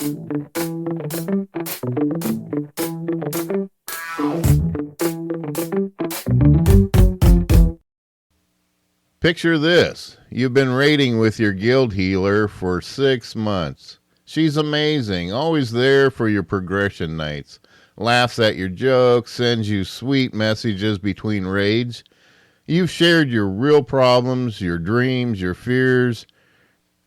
Picture this. You've been raiding with your guild healer for 6 months. She's amazing, always there for your progression nights. Laughs at your jokes, sends you sweet messages between raids. You've shared your real problems, your dreams, your fears.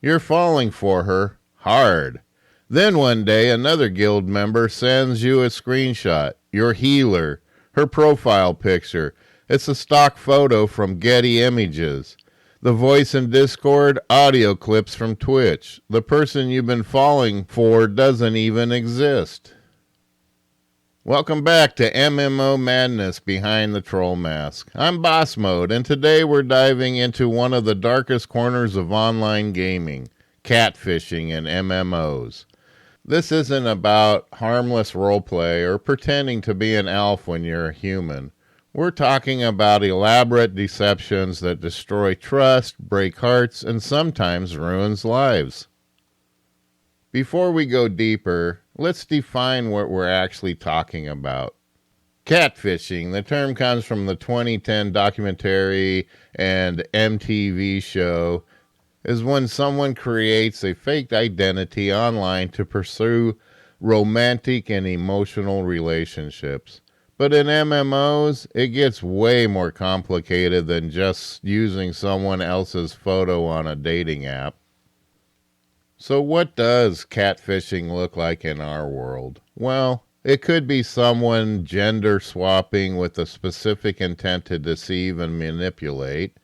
You're falling for her hard. Then one day, another guild member sends you a screenshot. Your healer, her profile picture. It's a stock photo from Getty Images. The voice in Discord, audio clips from Twitch. The person you've been falling for doesn't even exist. Welcome back to MMO Madness Behind the Troll Mask. I'm Boss Mode, and today we're diving into one of the darkest corners of online gaming, catfishing and MMOs. This isn't about harmless roleplay or pretending to be an elf when you're a human. We're talking about elaborate deceptions that destroy trust, break hearts, and sometimes ruins lives. Before we go deeper, let's define what we're actually talking about. Catfishing, the term comes from the 2010 documentary and MTV show, is when someone creates a fake identity online to pursue romantic and emotional relationships. But in MMOs, it gets way more complicated than just using someone else's photo on a dating app. So what does catfishing look like in our world? Well, it could be someone gender swapping with a specific intent to deceive and manipulate.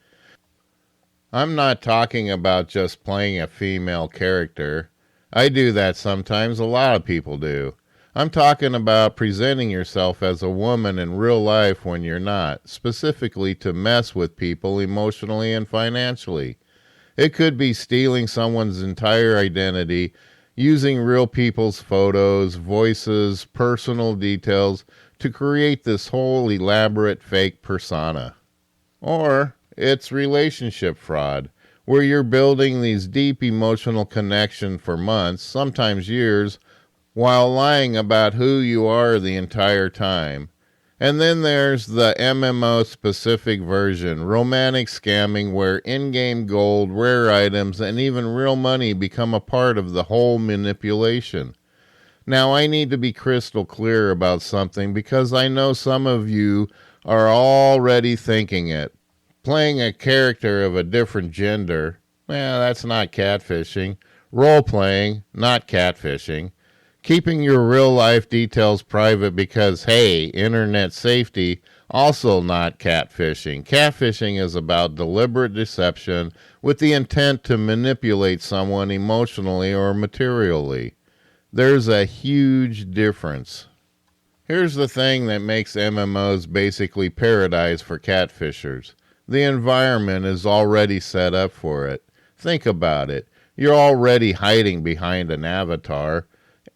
I'm not talking about just playing a female character. I do that sometimes, a lot of people do. I'm talking about presenting yourself as a woman in real life when you're not, specifically to mess with people emotionally and financially. It could be stealing someone's entire identity, using real people's photos, voices, personal details to create this whole elaborate fake persona. Or it's relationship fraud, where you're building these deep emotional connections for months, sometimes years, while lying about who you are the entire time. And then there's the MMO-specific version, romantic scamming, where in-game gold, rare items, and even real money become a part of the whole manipulation. Now, I need to be crystal clear about something because I know some of you are already thinking it. Playing a character of a different gender, that's not catfishing. Role-playing, not catfishing. Keeping your real-life details private because, hey, internet safety, also not catfishing. Catfishing is about deliberate deception with the intent to manipulate someone emotionally or materially. There's a huge difference. Here's the thing that makes MMOs basically paradise for catfishers. The environment is already set up for it. Think about it. You're already hiding behind an avatar.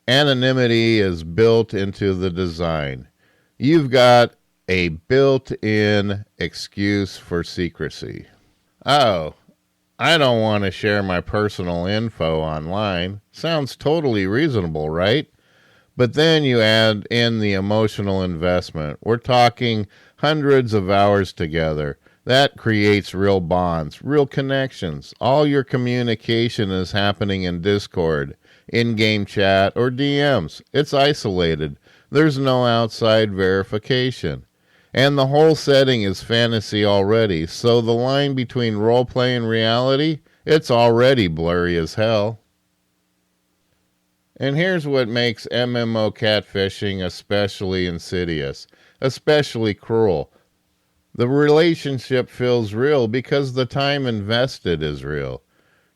Anonymity is built into the design. You've got a built-in excuse for secrecy. Oh, I don't want to share my personal info online. Sounds totally reasonable, right? But then you add in the emotional investment. We're talking hundreds of hours together. That creates real bonds, real connections. All your communication is happening in Discord, in-game chat, or DMs. It's isolated. There's no outside verification. And the whole setting is fantasy already, so the line between roleplay and reality, it's already blurry as hell. And here's what makes MMO catfishing especially insidious, especially cruel. The relationship feels real because the time invested is real.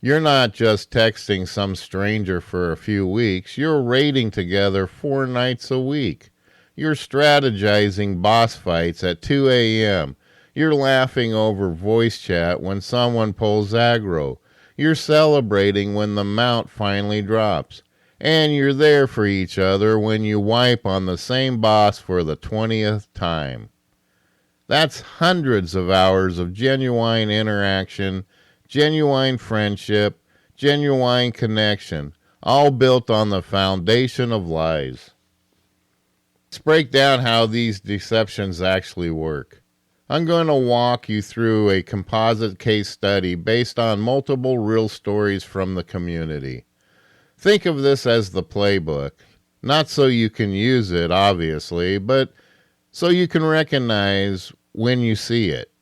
You're not just texting some stranger for a few weeks. You're raiding together 4 nights a week. You're strategizing boss fights at 2 a.m. You're laughing over voice chat when someone pulls aggro. You're celebrating when the mount finally drops. And you're there for each other when you wipe on the same boss for the 20th time. That's hundreds of hours of genuine interaction, genuine friendship, genuine connection, all built on the foundation of lies. Let's break down how these deceptions actually work. I'm going to walk you through a composite case study based on multiple real stories from the community. Think of this as the playbook, not so you can use it, obviously, but so you can recognize when you see it.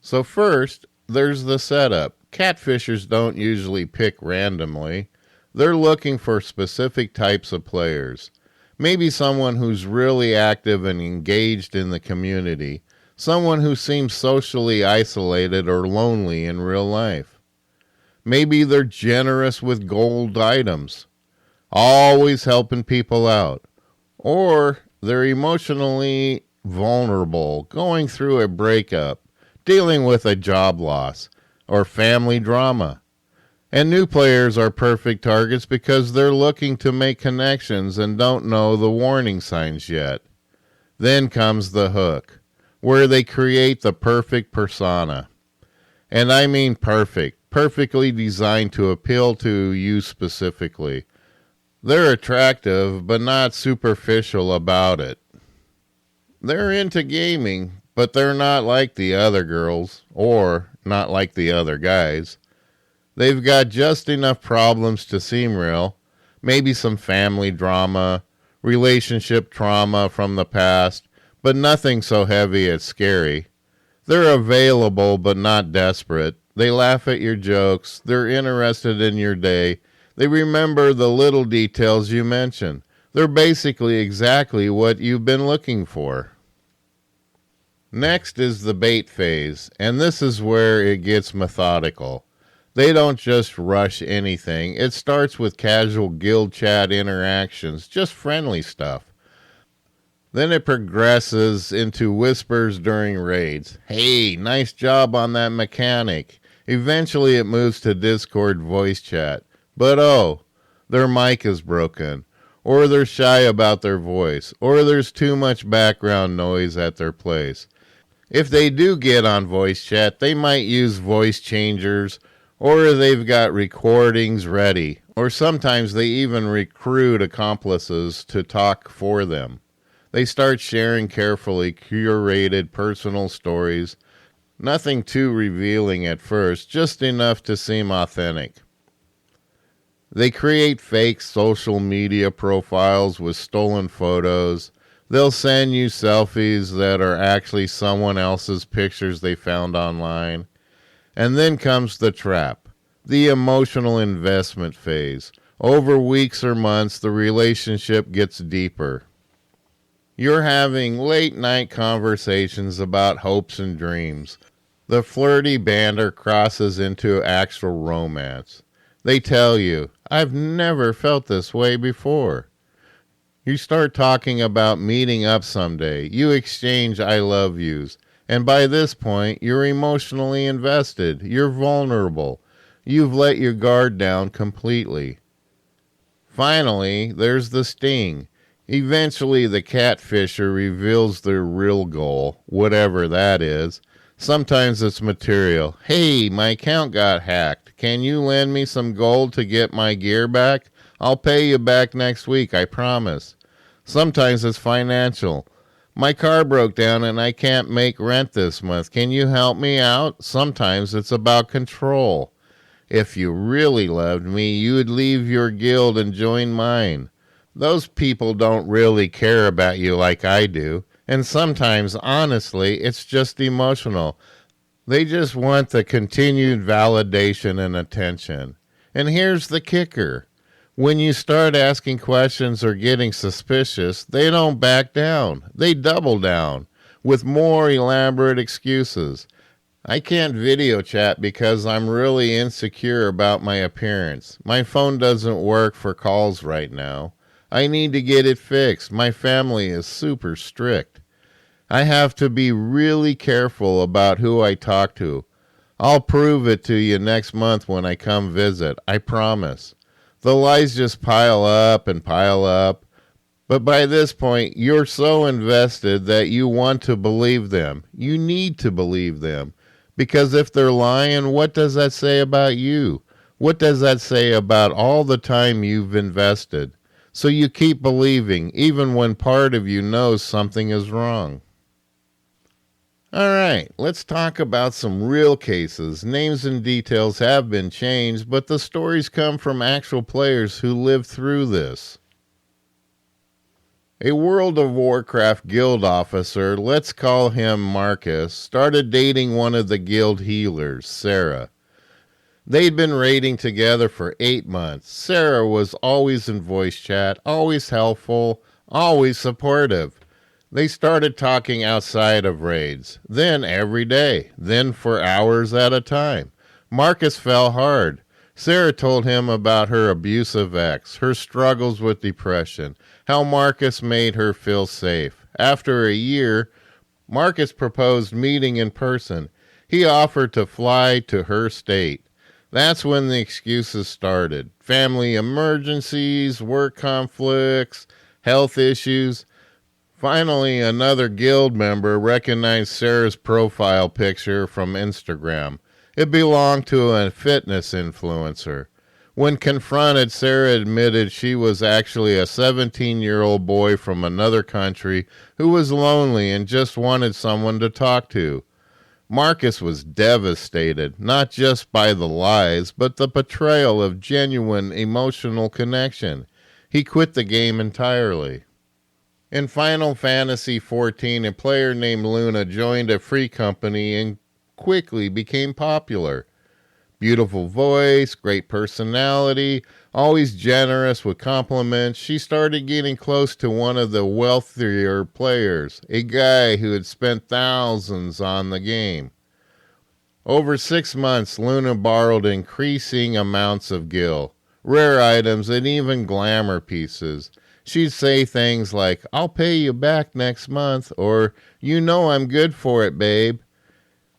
So first, there's the setup. Catfishers don't usually pick randomly. They're looking for specific types of players. Maybe someone who's really active and engaged in the community. Someone who seems socially isolated or lonely in real life. Maybe they're generous with gold items, always helping people out. Or they're emotionally vulnerable, going through a breakup, dealing with a job loss, or family drama. And new players are perfect targets because they're looking to make connections and don't know the warning signs yet. Then comes the hook, where they create the perfect persona. And I mean perfect, perfectly designed to appeal to you specifically. They're attractive, but not superficial about it. They're into gaming, but they're not like the other girls, or not like the other guys. They've got just enough problems to seem real, maybe some family drama, relationship trauma from the past, but nothing so heavy it's scary. They're available but not desperate. They laugh at your jokes. They're interested in your day. They remember the little details you mention. They're basically exactly what you've been looking for. Next is the bait phase, and this is where it gets methodical. They don't just rush anything. It starts with casual guild chat interactions, just friendly stuff. Then it progresses into whispers during raids. Hey, nice job on that mechanic. Eventually it moves to Discord voice chat. But oh, their mic is broken. Or they're shy about their voice. Or there's too much background noise at their place. If they do get on voice chat, they might use voice changers, or they've got recordings ready, or sometimes they even recruit accomplices to talk for them. They start sharing carefully curated personal stories, nothing too revealing at first, just enough to seem authentic. They create fake social media profiles with stolen photos. They'll send you selfies that are actually someone else's pictures they found online. And then comes the trap, the emotional investment phase. Over weeks or months, the relationship gets deeper. You're having late night conversations about hopes and dreams. The flirty banter crosses into actual romance. They tell you, I've never felt this way before. You start talking about meeting up someday. You exchange I love yous. And by this point, you're emotionally invested. You're vulnerable. You've let your guard down completely. Finally, there's the sting. Eventually, the catfisher reveals their real goal, whatever that is. Sometimes it's material. Hey, my account got hacked. Can you lend me some gold to get my gear back? I'll pay you back next week, I promise. Sometimes it's financial. My car broke down and I can't make rent this month. Can you help me out? Sometimes it's about control. If you really loved me, you would leave your guild and join mine. Those people don't really care about you like I do. And sometimes, honestly, it's just emotional. They just want the continued validation and attention. And here's the kicker. When you start asking questions or getting suspicious, they don't back down. They double down with more elaborate excuses. I can't video chat because I'm really insecure about my appearance. My phone doesn't work for calls right now. I need to get it fixed. My family is super strict. I have to be really careful about who I talk to. I'll prove it to you next month when I come visit. I promise. The lies just pile up and pile up. But by this point, you're so invested that you want to believe them. You need to believe them. Because if they're lying, what does that say about you? What does that say about all the time you've invested? So you keep believing, even when part of you knows something is wrong. All right, let's talk about some real cases. Names and details have been changed, but the stories come from actual players who lived through this. A World of Warcraft guild officer, let's call him Marcus, started dating one of the guild healers, Sarah. They'd been raiding together for 8 months. Sarah was always in voice chat, always helpful, always supportive. They started talking outside of raids, then every day, then for hours at a time. Marcus fell hard. Sarah told him about her abusive ex, her struggles with depression, how Marcus made her feel safe. After a year, Marcus proposed meeting in person. He offered to fly to her state. That's when the excuses started. Family emergencies, work conflicts, health issues. Finally, another guild member recognized Sarah's profile picture from Instagram. It belonged to a fitness influencer. When confronted, Sarah admitted she was actually a 17-year-old boy from another country who was lonely and just wanted someone to talk to. Marcus was devastated, not just by the lies, but the betrayal of genuine emotional connection. He quit the game entirely. In Final Fantasy XIV, a player named Luna joined a free company and quickly became popular. Beautiful voice, great personality, always generous with compliments, she started getting close to one of the wealthier players, a guy who had spent thousands on the game. Over 6 months, Luna borrowed increasing amounts of gil, rare items, and even glamour pieces. She'd say things like, "I'll pay you back next month," or, "You know I'm good for it, babe."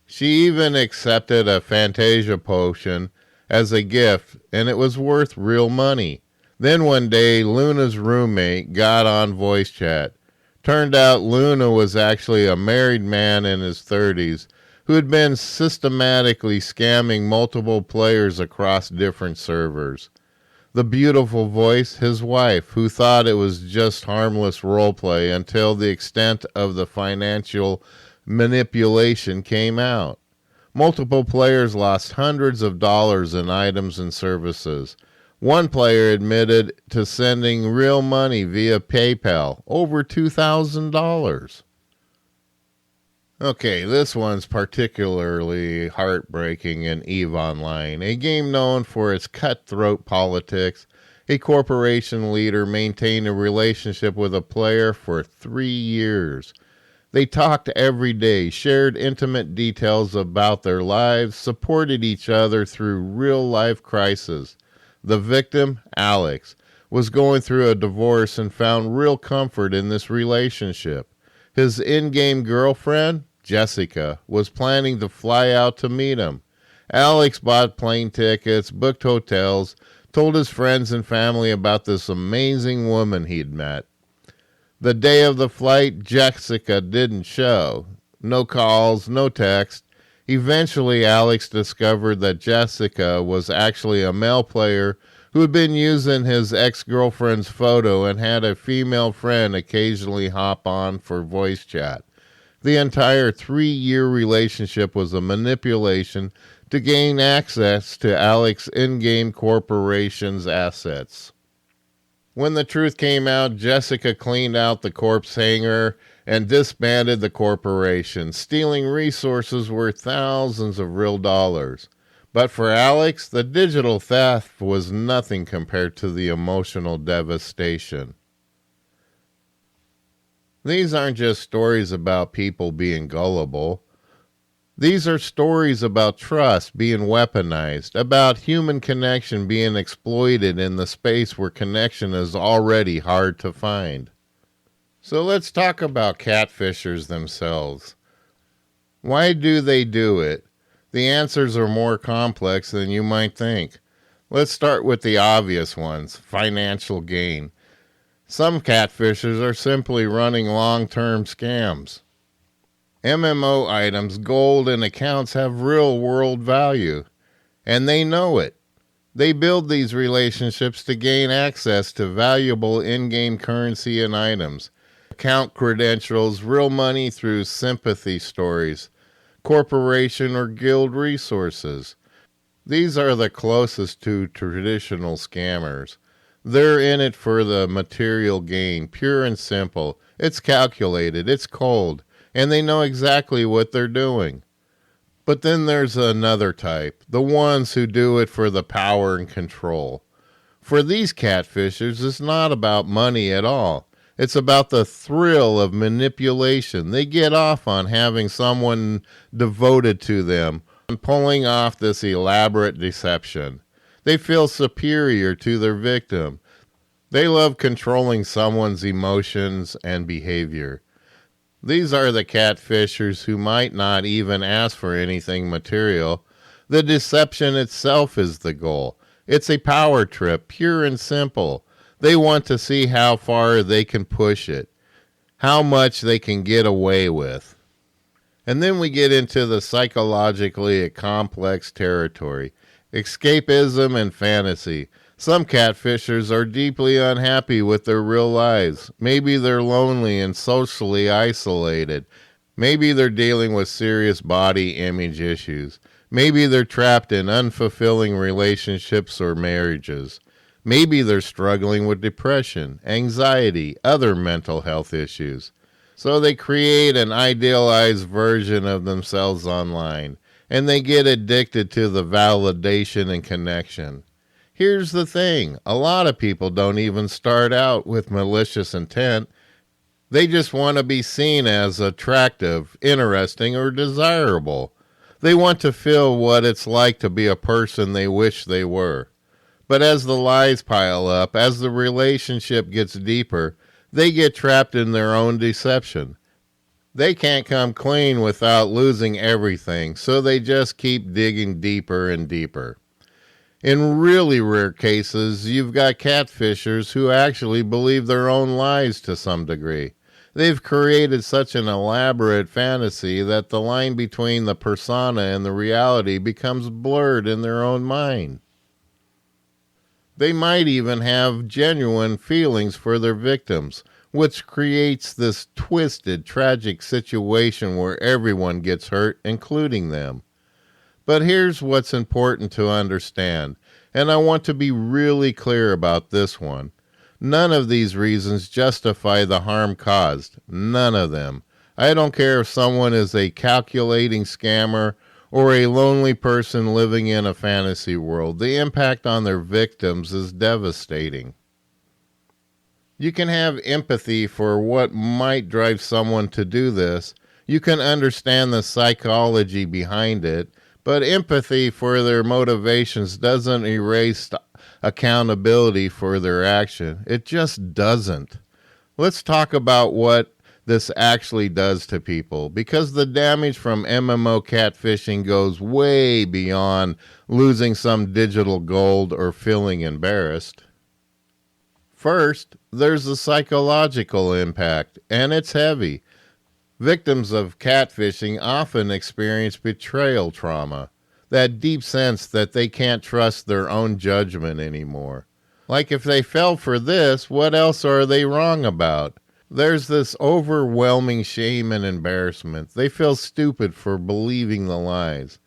She even accepted a Fantasia potion as a gift, and it was worth real money. Then one day, Luna's roommate got on voice chat. Turned out Luna was actually a married man in his 30s who had been systematically scamming multiple players across different servers. The beautiful voice, his wife, who thought it was just harmless roleplay until the extent of the financial manipulation came out. Multiple players lost hundreds of dollars in items and services. One player admitted to sending real money via PayPal, over $2,000. Okay, this one's particularly heartbreaking in EVE Online, a game known for its cutthroat politics. A corporation leader maintained a relationship with a player for 3 years. They talked every day, shared intimate details about their lives, supported each other through real-life crises. The victim, Alex, was going through a divorce and found real comfort in this relationship. His in-game girlfriend, Jessica, was planning to fly out to meet him. Alex bought plane tickets, booked hotels, told his friends and family about this amazing woman he'd met. The day of the flight, Jessica didn't show. No calls, no text. Eventually, Alex discovered that Jessica was actually a male player who had been using his ex-girlfriend's photo and had a female friend occasionally hop on for voice chat. The entire 3-year relationship was a manipulation to gain access to Alex's in-game corporation's assets. When the truth came out, Jessica cleaned out the corpse hangar and disbanded the corporation, stealing resources worth thousands of real dollars. But for Alex, the digital theft was nothing compared to the emotional devastation. These aren't just stories about people being gullible. These are stories about trust being weaponized, about human connection being exploited in the space where connection is already hard to find. So let's talk about catfishers themselves. Why do they do it? The answers are more complex than you might think. Let's start with the obvious ones, financial gain. Some catfishers are simply running long-term scams. MMO items, gold, and accounts have real-world value, and they know it. They build these relationships to gain access to valuable in-game currency and items, account credentials, real money through sympathy stories, corporation or guild resources. These are the closest to traditional scammers. They're in it for the material gain, pure and simple. It's calculated, it's cold, and they know exactly what they're doing. But then there's another type, the ones who do it for the power and control. For these catfishers, it's not about money at all. It's about the thrill of manipulation. They get off on having someone devoted to them and pulling off this elaborate deception. They feel superior to their victim. They love controlling someone's emotions and behavior. These are the catfishers who might not even ask for anything material. The deception itself is the goal. It's a power trip, pure and simple. They want to see how far they can push it, how much they can get away with. And then we get into the psychologically complex territory, escapism and fantasy. Some catfishers are deeply unhappy with their real lives. Maybe they're lonely and socially isolated. Maybe they're dealing with serious body image issues. Maybe they're trapped in unfulfilling relationships or marriages. Maybe they're struggling with depression, anxiety, other mental health issues. So they create an idealized version of themselves online, and they get addicted to the validation and connection. Here's the thing, a lot of people don't even start out with malicious intent. They just want to be seen as attractive, interesting, or desirable. They want to feel what it's like to be a person they wish they were. But as the lies pile up, as the relationship gets deeper, they get trapped in their own deception. They can't come clean without losing everything, so they just keep digging deeper and deeper. In really rare cases, you've got catfishers who actually believe their own lies to some degree. They've created such an elaborate fantasy that the line between the persona and the reality becomes blurred in their own mind. They might even have genuine feelings for their victims, which creates this twisted, tragic situation where everyone gets hurt, including them. But here's what's important to understand, and I want to be really clear about this one. None of these reasons justify the harm caused. None of them. I don't care if someone is a calculating scammer or a lonely person living in a fantasy world. The impact on their victims is devastating. You can have empathy for what might drive someone to do this. You can understand the psychology behind it, but empathy for their motivations doesn't erase accountability for their action. It just doesn't. Let's talk about what this actually does to people, because the damage from MMO catfishing goes way beyond losing some digital gold or feeling embarrassed. First, there's the psychological impact, and it's heavy. Victims of catfishing often experience betrayal trauma, that deep sense that they can't trust their own judgment anymore. Like, if they fell for this, what else are they wrong about? There's this overwhelming shame and embarrassment. They feel stupid for believing the lies.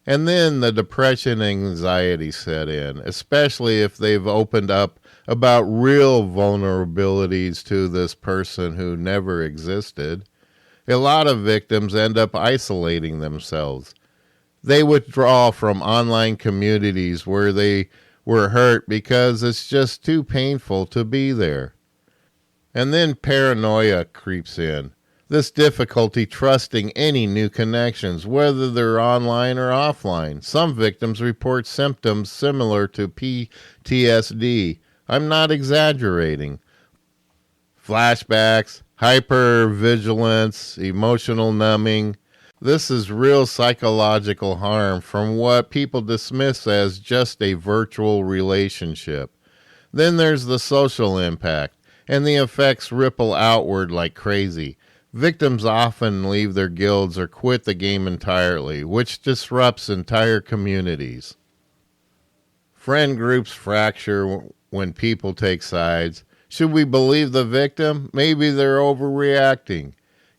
And then the depression and anxiety set in, especially if they've opened up about real vulnerabilities to this person who never existed. A lot of victims end up isolating themselves. They withdraw from online communities where they were hurt because it's just too painful to be there. And then paranoia creeps in. This difficulty trusting any new connections, whether they're online or offline. Some victims report symptoms similar to PTSD. I'm not exaggerating. Flashbacks, hypervigilance, emotional numbing. This is real psychological harm from what people dismiss as just a virtual relationship. Then there's the social impact, and the effects ripple outward like crazy. Victims often leave their guilds or quit the game entirely, which disrupts entire communities. Friend groups fracture when people take sides. Should we believe the victim? Maybe they're overreacting.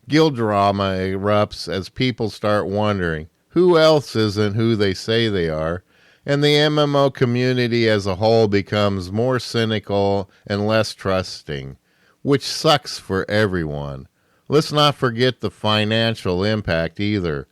Guilt drama erupts as people start wondering who else isn't who they say they are, and the MMO community as a whole becomes more cynical and less trusting, which sucks for everyone. Let's not forget the financial impact either.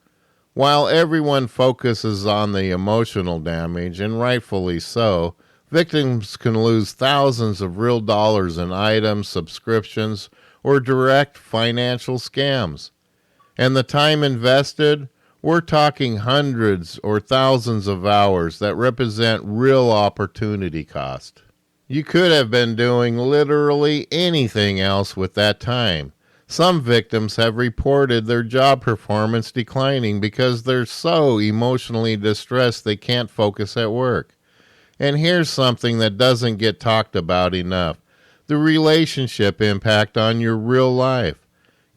While everyone focuses on the emotional damage, and rightfully so, victims can lose thousands of real dollars in items, subscriptions, or direct financial scams. And the time invested? We're talking hundreds or thousands of hours that represent real opportunity cost. You could have been doing literally anything else with that time. Some victims have reported their job performance declining because they're so emotionally distressed they can't focus at work. And here's something that doesn't get talked about enough: the relationship impact on your real life.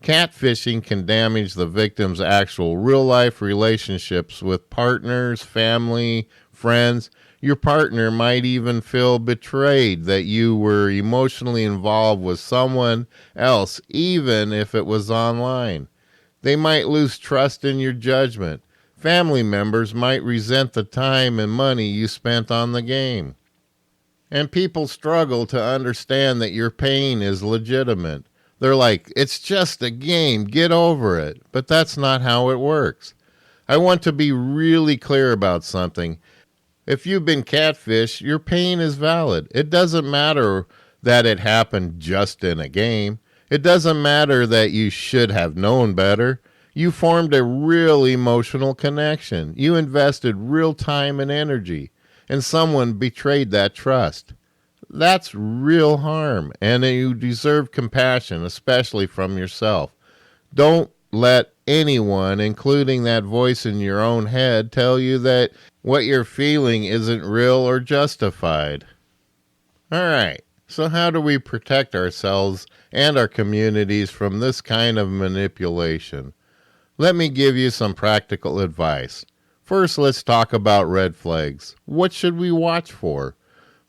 Catfishing can damage the victim's actual real-life relationships with partners, family, friends. Your partner might even feel betrayed that you were emotionally involved with someone else, even if it was online. They might lose trust in your judgment. Family members might resent the time and money you spent on the game. And people struggle to understand that your pain is legitimate. They're like, it's just a game, get over it. But that's not how it works. I want to be really clear about something. If you've been catfished, your pain is valid. It doesn't matter that it happened just in a game. It doesn't matter that you should have known better. You formed a real emotional connection. You invested real time and energy, and someone betrayed that trust. That's real harm, and you deserve compassion, especially from yourself. Don't let anyone, including that voice in your own head, tell you that what you're feeling isn't real or justified. All right, so how do we protect ourselves and our communities from this kind of manipulation? Let me give you some practical advice. First, let's talk about red flags. What should we watch for?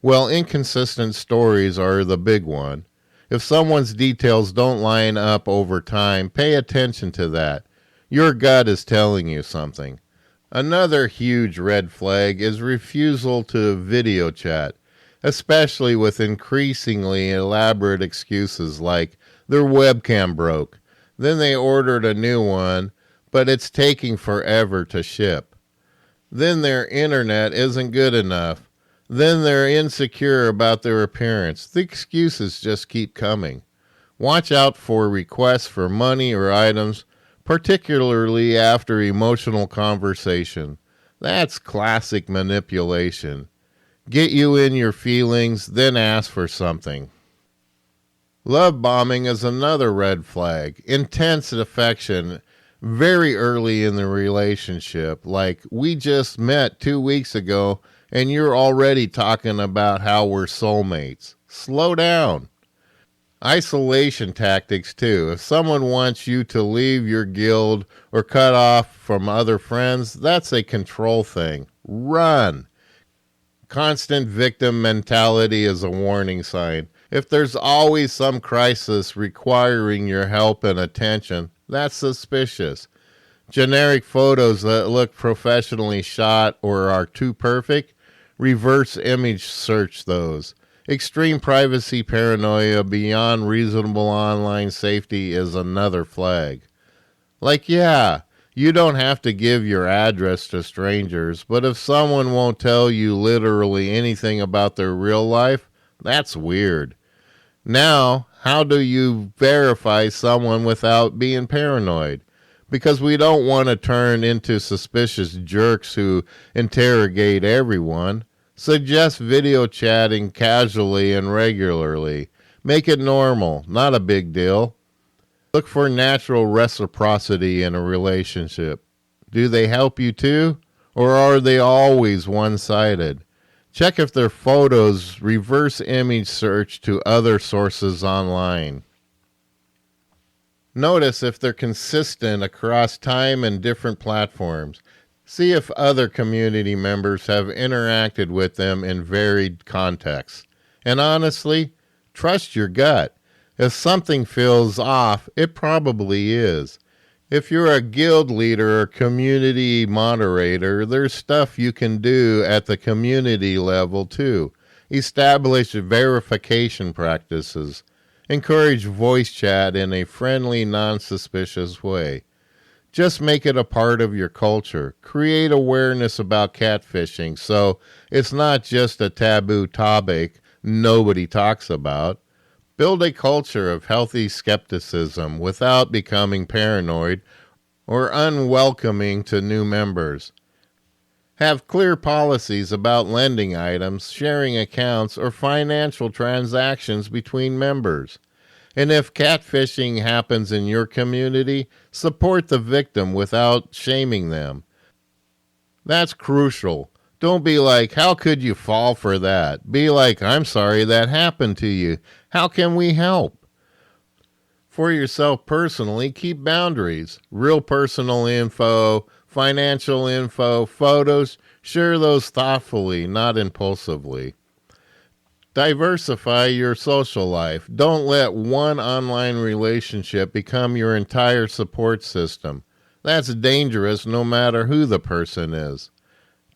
Well, inconsistent stories are the big one. If someone's details don't line up over time, pay attention to that. Your gut is telling you something. Another huge red flag is refusal to video chat, especially with increasingly elaborate excuses like their webcam broke, then they ordered a new one, but it's taking forever to ship. Then their internet isn't good enough. Then they're insecure about their appearance. The excuses just keep coming. Watch out for requests for money or items, particularly after emotional conversation. That's classic manipulation. Get you in your feelings, then ask for something. Love bombing is another red flag. Intense affection very early in the relationship, like we just met 2 weeks ago and you're already talking about how we're soulmates. Slow down. Isolation tactics too. If someone wants you to leave your guild or cut off from other friends, that's a control thing. Run. Constant victim mentality is a warning sign. If there's always some crisis requiring your help and attention, that's suspicious. Generic photos that look professionally shot or are too perfect, reverse image search those. Extreme privacy paranoia beyond reasonable online safety is another flag. Like, yeah, you don't have to give your address to strangers, but if someone won't tell you literally anything about their real life, that's weird. Now, how do you verify someone without being paranoid? Because we don't want to turn into suspicious jerks who interrogate everyone. Suggest video chatting casually and regularly. Make it normal, not a big deal. Look for natural reciprocity in a relationship. Do they help you too? Or are they always one-sided? Check if their photos reverse image search to other sources online. Notice if they're consistent across time and different platforms. See if other community members have interacted with them in varied contexts. And honestly, trust your gut. If something feels off, it probably is. If you're a guild leader or community moderator, there's stuff you can do at the community level too. Establish verification practices. Encourage voice chat in a friendly, non-suspicious way. Just make it a part of your culture. Create awareness about catfishing so it's not just a taboo topic nobody talks about. Build a culture of healthy skepticism without becoming paranoid or unwelcoming to new members. Have clear policies about lending items, sharing accounts, or financial transactions between members. And if catfishing happens in your community, support the victim without shaming them. That's crucial. Don't be like, how could you fall for that? Be like, I'm sorry that happened to you. How can we help? For yourself personally, keep boundaries. Real personal info, financial info, photos, share those thoughtfully, not impulsively. Diversify your social life. Don't let one online relationship become your entire support system. That's dangerous no matter who the person is.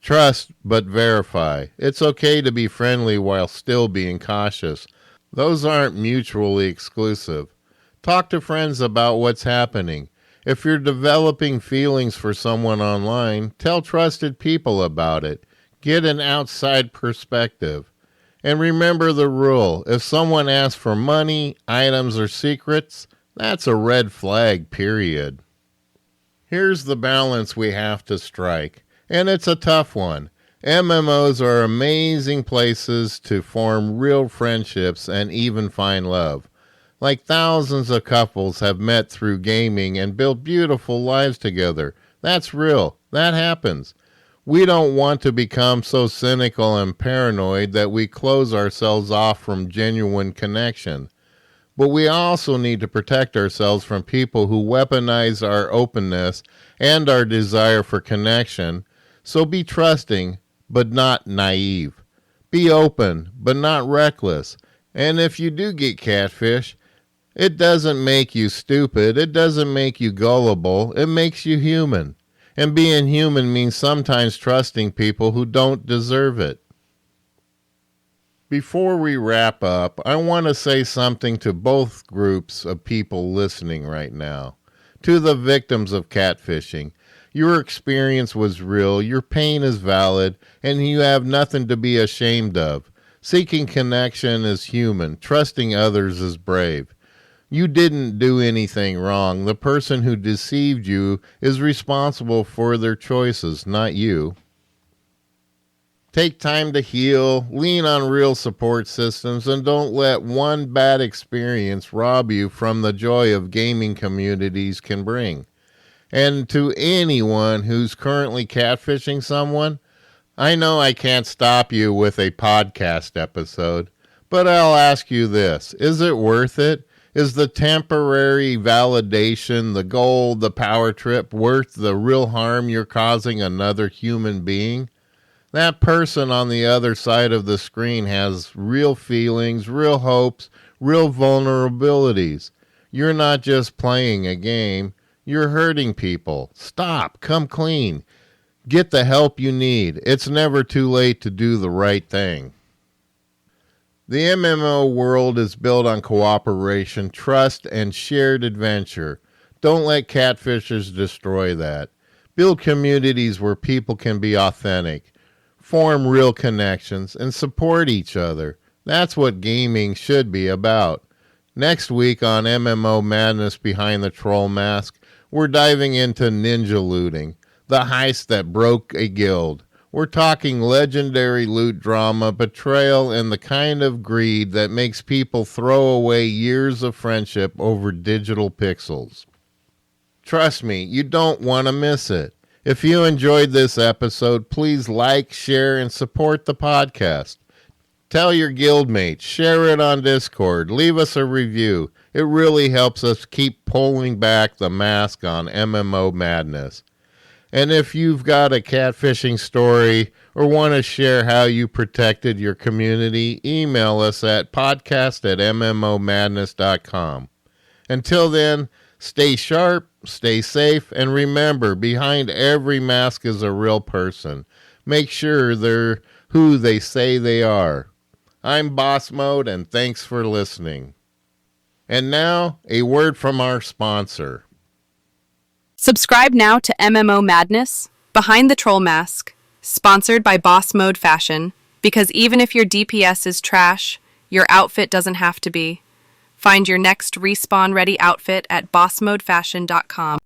Trust but verify. It's okay to be friendly while still being cautious. Those aren't mutually exclusive. Talk to friends about what's happening. If you're developing feelings for someone online, tell trusted people about it. Get an outside perspective. And remember the rule, if someone asks for money, items, or secrets, that's a red flag, period. Here's the balance we have to strike, and it's a tough one. MMOs are amazing places to form real friendships and even find love. Like thousands of couples have met through gaming and built beautiful lives together. That's real. That happens. We don't want to become so cynical and paranoid that we close ourselves off from genuine connection. But we also need to protect ourselves from people who weaponize our openness and our desire for connection. So be trusting, but not naive. Be open, but not reckless. And if you do get catfish, it doesn't make you stupid. It doesn't make you gullible. It makes you human. And being human means sometimes trusting people who don't deserve it. Before we wrap up, I want to say something to both groups of people listening right now. To the victims of catfishing, your experience was real, your pain is valid, and you have nothing to be ashamed of. Seeking connection is human, trusting others is brave. You didn't do anything wrong. The person who deceived you is responsible for their choices, not you. Take time to heal, lean on real support systems, and don't let one bad experience rob you from the joy of gaming communities can bring. And to anyone who's currently catfishing someone, I know I can't stop you with a podcast episode, but I'll ask you this. Is it worth it? Is the temporary validation, the gold, the power trip worth the real harm you're causing another human being? That person on the other side of the screen has real feelings, real hopes, real vulnerabilities. You're not just playing a game. You're hurting people. Stop. Come clean. Get the help you need. It's never too late to do the right thing. The MMO world is built on cooperation, trust, and shared adventure. Don't let catfishers destroy that. Build communities where people can be authentic, form real connections, and support each other. That's what gaming should be about. Next week on MMO Madness Behind the Troll Mask, we're diving into ninja looting, the heist that broke a guild. We're talking legendary loot drama, betrayal, and the kind of greed that makes people throw away years of friendship over digital pixels. Trust me, you don't want to miss it. If you enjoyed this episode, please like, share, and support the podcast. Tell your guildmates, share it on Discord, leave us a review. It really helps us keep pulling back the mask on MMO madness. And if you've got a catfishing story or want to share how you protected your community, email us at podcast@mmomadness.com. Until then, stay sharp, stay safe, and remember, behind every mask is a real person. Make sure they're who they say they are. I'm Boss Mode, and thanks for listening. And now, a word from our sponsor. Subscribe now to MMO Madness, Behind the Troll Mask, sponsored by Boss Mode Fashion, because even if your DPS is trash, your outfit doesn't have to be. Find your next respawn-ready outfit at bossmodefashion.com.